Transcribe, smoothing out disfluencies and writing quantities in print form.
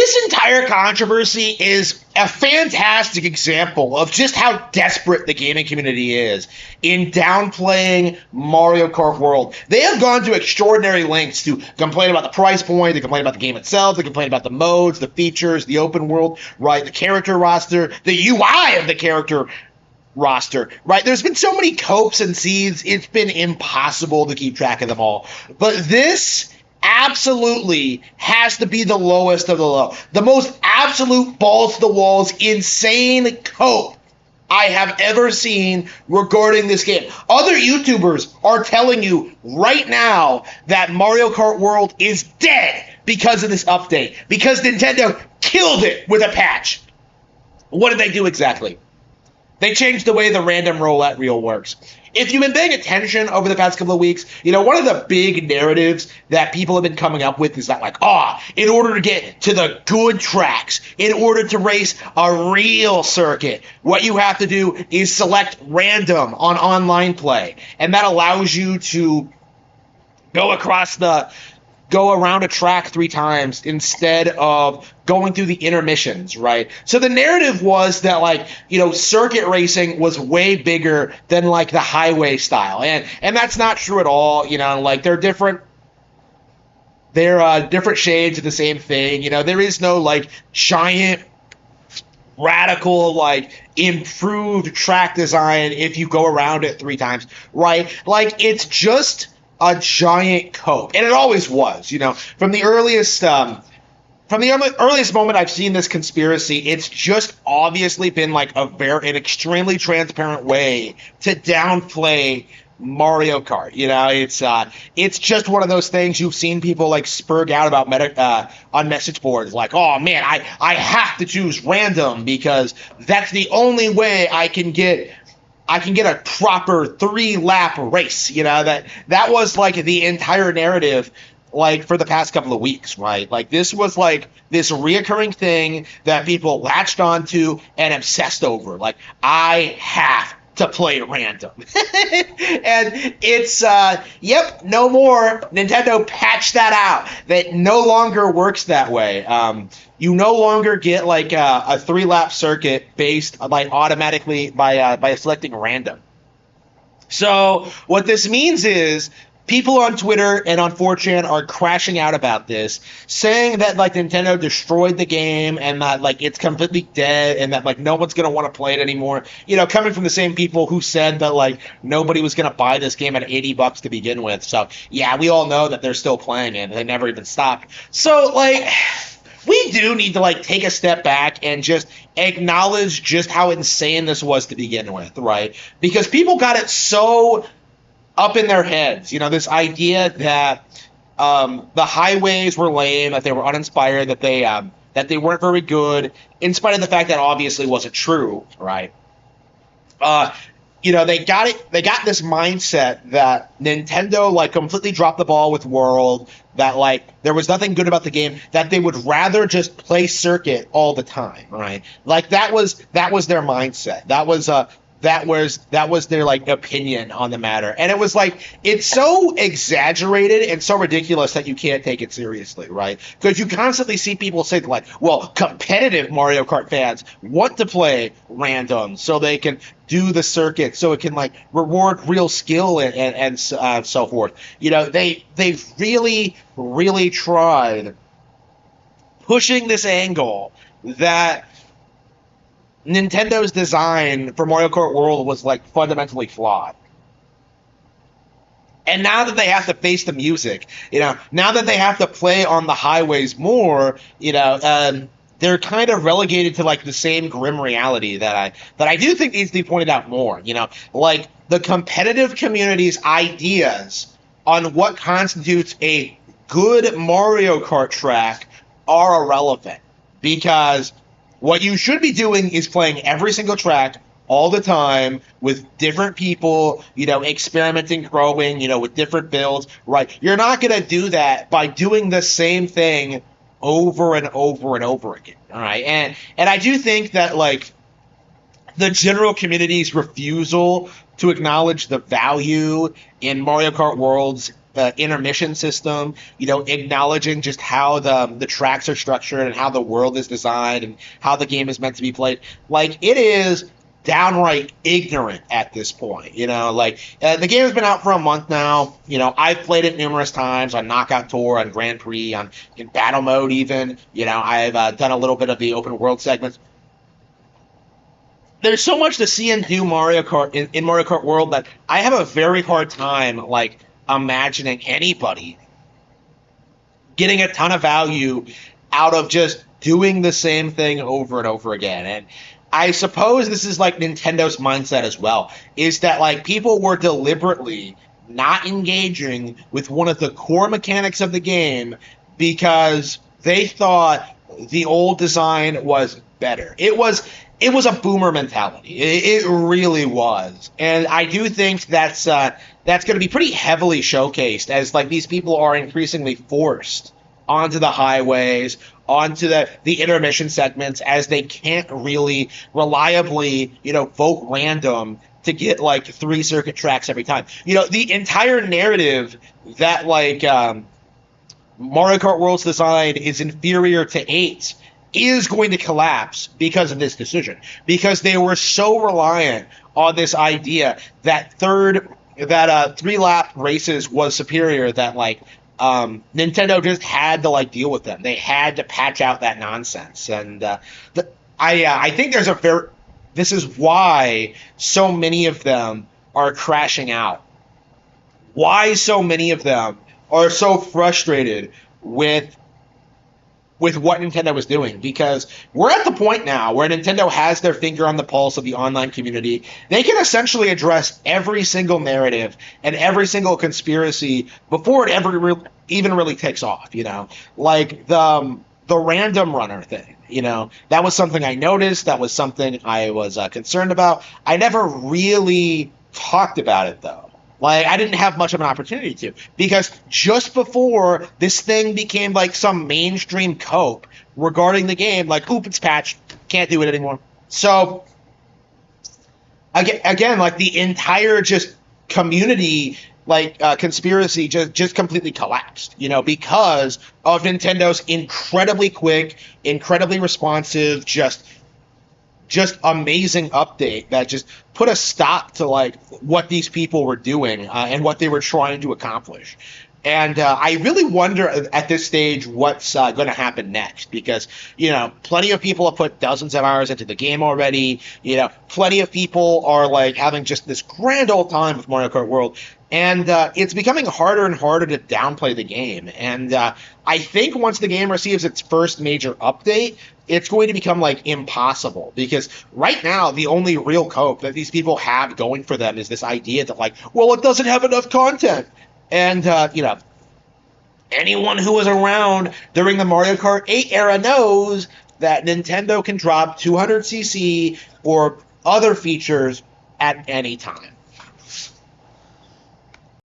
This entire controversy is a fantastic example of just how desperate the gaming community is in downplaying Mario Kart World. They have gone to extraordinary lengths to complain about the price point, they complain about the game itself, they complain about the modes, the features, the open world, right, the character roster, the UI of the character roster, right? There's been so many copes and seeds, it's been impossible to keep track of them all. But this absolutely has to be the lowest of the low. The most absolute balls to the walls, insane cope I have ever seen regarding this game. Other YouTubers are telling you right now that Mario Kart World is dead because of this update, because Nintendo killed it with a patch. What did they do exactly? They changed the way the random roulette wheel works. If you've been paying attention over the past couple of weeks, one of the big narratives that people have been coming up with is that, like, in order to get to the good tracks, in order to race a real circuit, what you have to do is select random on online play. And that allows you to go around a track 3 times instead of going through the intermissions, right? So the narrative was that, like, circuit racing was way bigger than, like, the highway style. And that's not true at all, like, they're different shades of the same thing. There is no, like, giant radical, like, improved track design if you go around it 3 times, right? Like, it's just a giant cope, and it always was. From the earliest moment I've seen this conspiracy, it's just obviously been like an extremely transparent way to downplay Mario Kart. It's just one of those things you've seen people like spurg out about on message boards, like, oh man, I have to choose random because that's the only way I can get a proper 3-lap race. That was like the entire narrative, like, for the past couple of weeks, right? Like, this was like this reoccurring thing that people latched onto and obsessed over. Like, I have to play random. And it's, no more. Nintendo patched that out. That no longer works that way. You no longer get, like, a 3-lap circuit based, like, automatically by selecting random. So what this means is people on Twitter and on 4chan are crashing out about this, saying that, like, Nintendo destroyed the game and that, like, it's completely dead and that, like, no one's going to want to play it anymore. Coming from the same people who said that, like, nobody was going to buy this game at $80 to begin with. So, yeah, we all know that they're still playing it. They never even stopped. So, like, we do need to, like, take a step back and just acknowledge just how insane this was to begin with, right? Because people got it so up in their heads, this idea that the highways were lame, that they were uninspired, that they weren't very good, in spite of the fact that obviously wasn't true, right? They got this mindset that Nintendo, like, completely dropped the ball with World, that, like, there was nothing good about the game, that they would rather just play circuit all the time, right? Like, that was their mindset. That was their, like, opinion on the matter. And it was like, it's so exaggerated and so ridiculous that you can't take it seriously, right? Because you constantly see people say, like, well, competitive Mario Kart fans want to play random so they can do the circuit, so it can, like, reward real skill and so forth. They've really, really tried pushing this angle that Nintendo's design for Mario Kart World was, like, fundamentally flawed. And now that they have to face the music, now that they have to play on the highways more, they're kind of relegated to, like, the same grim reality that I do think needs to be pointed out more. Like, the competitive community's ideas on what constitutes a good Mario Kart track are irrelevant, because what you should be doing is playing every single track all the time with different people, experimenting, growing, with different builds, right? You're not going to do that by doing the same thing over and over and over again, all right? And I do think that, like, the general community's refusal to acknowledge the value in Mario Kart World's intermission system, acknowledging just how the tracks are structured and how the world is designed and how the game is meant to be played. Like, it is downright ignorant at this point. The game has been out for a month now. I've played it numerous times on Knockout Tour, on Grand Prix, in battle mode even. I've done a little bit of the open world segments. There's so much to see and do Mario Kart in Mario Kart World that I have a very hard time imagining anybody getting a ton of value out of just doing the same thing over and over again. And I suppose this is Nintendo's mindset as well, is that people were deliberately not engaging with one of the core mechanics of the game because they thought the old design was better. It was a boomer mentality. It really was. And I do think that's going to be pretty heavily showcased as these people are increasingly forced onto the highways, onto the intermission segments, as they can't really reliably, vote random to get 3 circuit tracks every time. The entire narrative that Mario Kart World's design is inferior to 8 is going to collapse because of this decision, because they were so reliant on this idea that 3-lap races was superior that Nintendo just had to deal with them. They had to patch out that nonsense, and I think this is why so many of them are crashing out. Why so many of them are so frustrated with what Nintendo was doing, because we're at the point now where Nintendo has their finger on the pulse of the online community. They can essentially address every single narrative and every single conspiracy before it ever even really takes off, like the random runner thing. That was something I noticed. That was something I was concerned about. I never really talked about it, though. I didn't have much of an opportunity to, because just before this thing became some mainstream cope regarding the game, oop, it's patched, can't do it anymore. So, again, the entire just community, conspiracy just completely collapsed, because of Nintendo's incredibly quick, incredibly responsive, just amazing update that just put a stop to what these people were doing and what they were trying to accomplish. And I really wonder at this stage what's going to happen next, because plenty of people have put dozens of hours into the game already. Plenty of people are having just this grand old time with Mario Kart World, and it's becoming harder and harder to downplay the game. And I think once the game receives its first major update, it's going to become impossible, because right now the only real cope that these people have going for them is this idea that it doesn't have enough content. And anyone who was around during the Mario Kart 8 era knows that Nintendo can drop 200cc or other features at any time.